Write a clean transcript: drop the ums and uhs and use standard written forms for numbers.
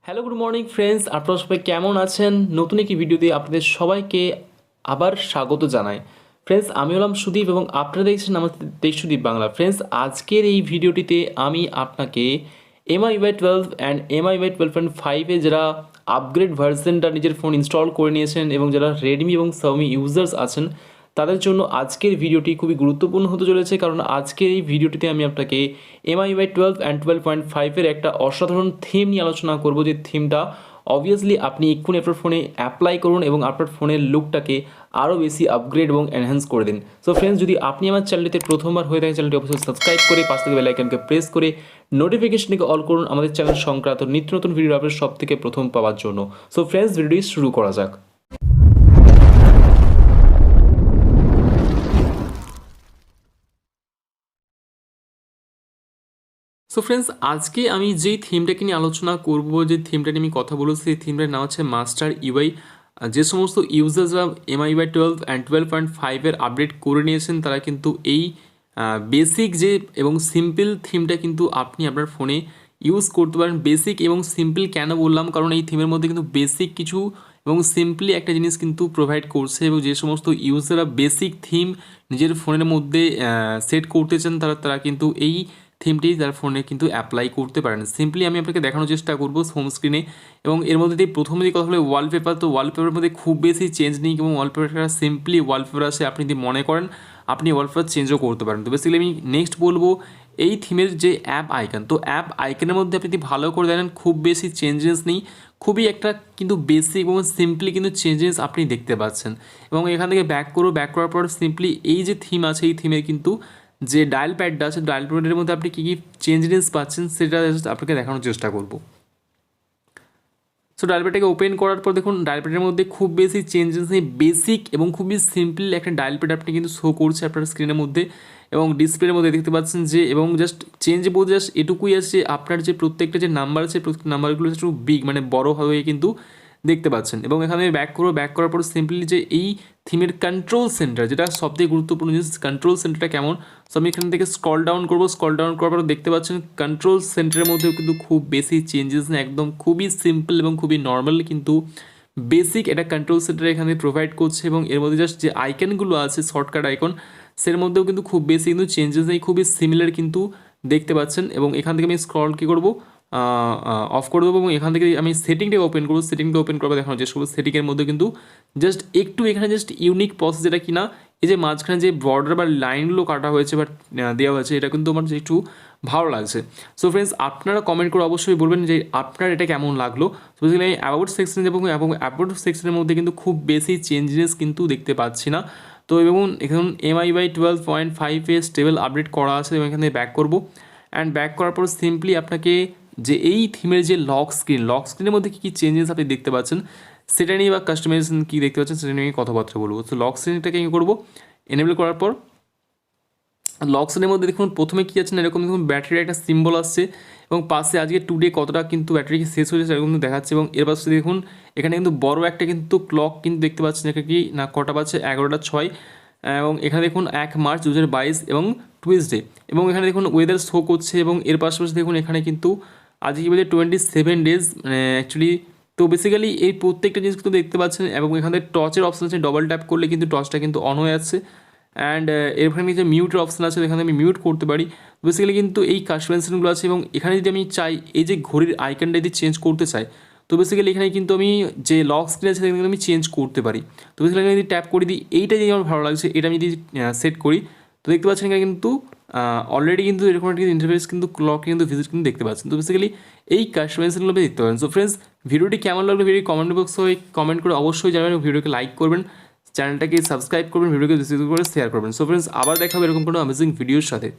Hello good morning friends, আপনারা সবাই কেমন আছেন? নতুন একটি ভিডিওতে আপনাদের সবাইকে আবার স্বাগত জানাই। ফ্রেন্ডস, আমি হলাম সুদীপ এবং আপনারা দেখছেন আমাদের দেশ সুদীপ বাংলা। ফ্রেন্ডস, আজকের এই ভিডিওটিতে আমি আপনাকে MIUI 12 অ্যান্ড MIUI 12.5 যারা আপগ্রেড ভার্সনটা নিজের ফোন ইনস্টল করে নিয়েছেন এবং যারা রেডমি এবং Xiaomi ইউজার্স আছেন তাদের জন্য আজকের ভিডিওটি খুবই গুরুত্বপূর্ণ হতে চলেছে, কারণ আজকের এই ভিডিওটিতে আমি আপনাকে MIUI 12 অ্যান্ড 12.5 একটা অসাধারণ থিম নিয়ে আলোচনা করব। যে থিমটা অবভিয়াসলি আপনি এক্ষুনি আপনার ফোনে অ্যাপ্লাই করুন এবং আপনার ফোনের লুকটাকে আরও বেশি আপগ্রেড এবং এনহ্যান্স করে দিন। সো ফ্রেন্ডস, যদি আপনি আমার চ্যানেলটিতে প্রথমবার হয়ে থাকেন চ্যানেলটি অবশ্যই সাবস্ক্রাইব করে পাশ থেকে বেল আইকনকে প্রেস করে নোটিফিকেশনকে অল করুন আমাদের চ্যানেল সংক্রান্ত নিত্য নতুন ভিডিও আপনার সব থেকে প্রথম পাওয়ার জন্য। সো ফ্রেন্ডস, ভিডিওটি শুরু করা যাক। সো ফ্রেন্ডস, আজকে আমি যেই থিমটাকে নিয়ে আলোচনা করব, যে থিমটা নিয়ে আমি কথা বলবো, সেই থিমটার নাম হচ্ছে মাস্টার ইউআই। যে সমস্ত ইউজার্সরা MIUI 12 অ্যান্ড 12.5 আপডেট করে নিয়েছেন তারা কিন্তু এই বেসিক যে এবং সিম্পল থিমটা কিন্তু আপনি আপনার ফোনে ইউজ করতে পারেন। বেসিক এবং সিম্পল কেন বললাম, কারণ এই থিমের মধ্যে কিন্তু বেসিক কিছু এবং সিম্পলি একটা জিনিস কিন্তু প্রোভাইড করছে, এবং যে সমস্ত ইউজাররা বেসিক থিম নিজের ফোনের মধ্যে সেট করতে চান তারা কিন্তু এই থিমটি তার ফোনে কিন্তু অ্যাপ্লাই করতে পারেন। সিম্পলি আমি আপনাকে দেখানোর চেষ্টা করবো হোম স্ক্রিনে। এবং এর মধ্যে দিয়ে প্রথমে যে কথা হলো ওয়ালপেপার, তো ওয়ালপেপারের মধ্যে খুব বেশি চেঞ্জ নেই এবং ওয়ালপেপারটা সিম্পলি ওয়ালপেপার আছে। আপনি যদি মনে করেন আপনি ওয়ালপেপার চেঞ্জও করতে পারেন। তো বেসিক্যালি আমি নেক্সট বলবো এই থিমের যে অ্যাপ আইকন, তো অ্যাপ আইকনের মধ্যে আপনি যদি ভালো করে দেখেন খুব বেশি চেঞ্জেস নেই, খুবই একটা কিন্তু বেসিক এবং সিম্পলি কিন্তু চেঞ্জেস আপনি দেখতে পাচ্ছেন। এবং এখান থেকে ব্যাক করার পর সিম্পলি এই যে থিম আছে এই থিমের কিন্তু যে ডায়াল প্যাডটা আছে ডায়াল প্যাডের মধ্যে আপনি কী কী চেঞ্জেস পাচ্ছেন সেটা আপনাকে দেখানোর চেষ্টা করব। সো ডায়াল প্যাডটাকে ওপেন করার পর দেখুন ডায়াল প্যাডের মধ্যে খুব বেশি চেঞ্জেস নেই, বেসিক এবং খুবই সিম্পল একটা ডায়াল প্যাড আপনি কিন্তু শো করছে আপনার স্ক্রিনের মধ্যে এবং ডিসপ্লের মধ্যে দেখতে পাচ্ছেন যে, এবং জাস্ট চেঞ্জ বলতে জাস্ট এটুকুই আছে, আপনার যে প্রত্যেকটা যে নাম্বার আছে প্রত্যেক নাম্বারগুলো একটু বিগ মানে বড় হয়ে কিন্তু দেখতে পাচ্ছেন। এবং এখানে ব্যাক করার পর সিম্পলি যে এই থিমের কন্ট্রোল সেন্টার, যেটা সবথেকে গুরুত্বপূর্ণ জিনিস, কন্ট্রোল সেন্টারটা কেমন। সো আমি এখান থেকে স্ক্রল ডাউন করার পর দেখতে পাচ্ছেন কন্ট্রোল সেন্টারের মধ্যেও কিন্তু খুব বেশি চেঞ্জেস নেই, একদম খুবই সিম্পল এবং খুবই নর্মাল কিন্তু বেসিক এটা কন্ট্রোল সেন্টার এখানে প্রোভাইড করছে। এবং এর মধ্যে জাস্ট যে আইকনগুলো আছে শর্টকাট আইকন সের মধ্যেও কিন্তু খুব বেশি কিন্তু চেঞ্জেস নেই, খুবই সিমিলার কিন্তু দেখতে পাচ্ছেন। এবং এখান থেকে আমি স্ক্রল কী করবো অফ করে দেবো এবং এখান থেকে আমি সেটিংটা ওপেন করবো, সেটিংটা ওপেন করবো দেখানোর চেষ্টা করবো। সেটিংয়ের মধ্যে কিন্তু জাস্ট একটু এখানে জাস্ট ইউনিক প্রসেস, যেটা কিনা এই যে মাঝখানে যে বর্ডার বা লাইনগুলো কাটা হয়েছে বা দেওয়া হয়েছে এটা কিন্তু আমার একটু ভালো লাগছে। সো ফ্রেন্ডস, আপনারা কমেন্ট করে অবশ্যই বলবেন যে আপনার এটা কেমন লাগলো। তো বেসিক্যালি আমি অ্যাবাউট সেকশন এবং অ্যাবাউট সেকশনের মধ্যে কিন্তু খুব বেশি চেঞ্জেস কিন্তু দেখতে পাচ্ছি না। তো এবং এখন MIUI 12.5 স্টেবল আপডেট করা আছে এবং এখানে ব্যাক করবো। অ্যান্ড ব্যাক করার পর সিম্পলি আপনাকে যে এই থিমের যে লক স্ক্রিনের মধ্যে কী কী চেঞ্জেস আপনি দেখতে পাচ্ছেন সেটা নিয়ে বা কাস্টমাইজেশন কী দেখতে পাচ্ছেন সেটা নিয়ে কথাবার্তা বলবো। তো লক স্ক্রিনটাকে কী করবো, এনেবল করার পর লক স্ক্রিনের মধ্যে দেখুন প্রথমে কী আছে না, এরকম দেখুন ব্যাটারির একটা সিম্বল আসছে এবং পাশে আজকে টুডে কতটা কিন্তু ব্যাটারি শেষ হয়েছে সেরকম কিন্তু দেখাচ্ছে। এবং এর পাশে দেখুন এখানে কিন্তু বড় একটা কিন্তু ক্লক কিন্তু দেখতে পাচ্ছেন, এখানে কি না কটা পাচ্ছে 11টা 6। এবং এখানে দেখুন 1 মার্চ 2022 এবং টুইসডে। এবং এখানে দেখুন ওয়েদার শো করছে এবং এর পাশাপাশি দেখুন এখানে কিন্তু আজকে কি বলছে 27 ডেজ মানে অ্যাকচুয়ালি। তো বেসিক্যালি এই প্রত্যেকটা জিনিস কিন্তু দেখতে পাচ্ছেন এবং এখানে টর্চের অপশান আছে, ডবল ট্যাপ করলে কিন্তু টর্চটা কিন্তু অন হয়ে যাচ্ছে। অ্যান্ড এখানে যে মিউটের অপশান আছে এখানে আমি মিউট করতে পারি। বেসিক্যালি কিন্তু এই কাস্টমাইজেশনগুলো আছে এবং এখানে যদি আমি চাই এই যে ঘড়ির আইকনটা যদি চেঞ্জ করতে চাই তো বেসিক্যালি এখানে কিন্তু আমি যে লক স্ক্রিন আছে সেখানে আমি চেঞ্জ করতে পারি। তো বেসিক্যালি যদি ট্যাপ করে দিই এইটা যদি আমার ভালো লাগছে এটা আমি যদি সেট করি তো দেখতে পাচ্ছেন এখানে কিন্তু অলরেডি কিন্তু এরকম একটা ইন্টারফেস কিন্তু ক্লক কিন্তু ভিজিট কিন্তু দেখতে পাচ্ছেন। তো বেসিক্যালি এই কাস্টমাইজেশনগুলো আপনি দেখতে পারেন। সো ফ্রেন্ডস, ভিডিওটি কেমন লাগলো ভিডিও কমেন্ট বক্সে কমেন্ট করে অবশ্যই জানাবেন, ভিডিওকে লাইক করবেন, চ্যানেলটাকে সাবস্ক্রাইব করবেন, ভিডিওকে বেশি করে শেয়ার করবেন। সো ফ্রেন্ডস, আবার দেখা হবে এরকম কোনো অ্যামেজিং ভিডিওর সাথে।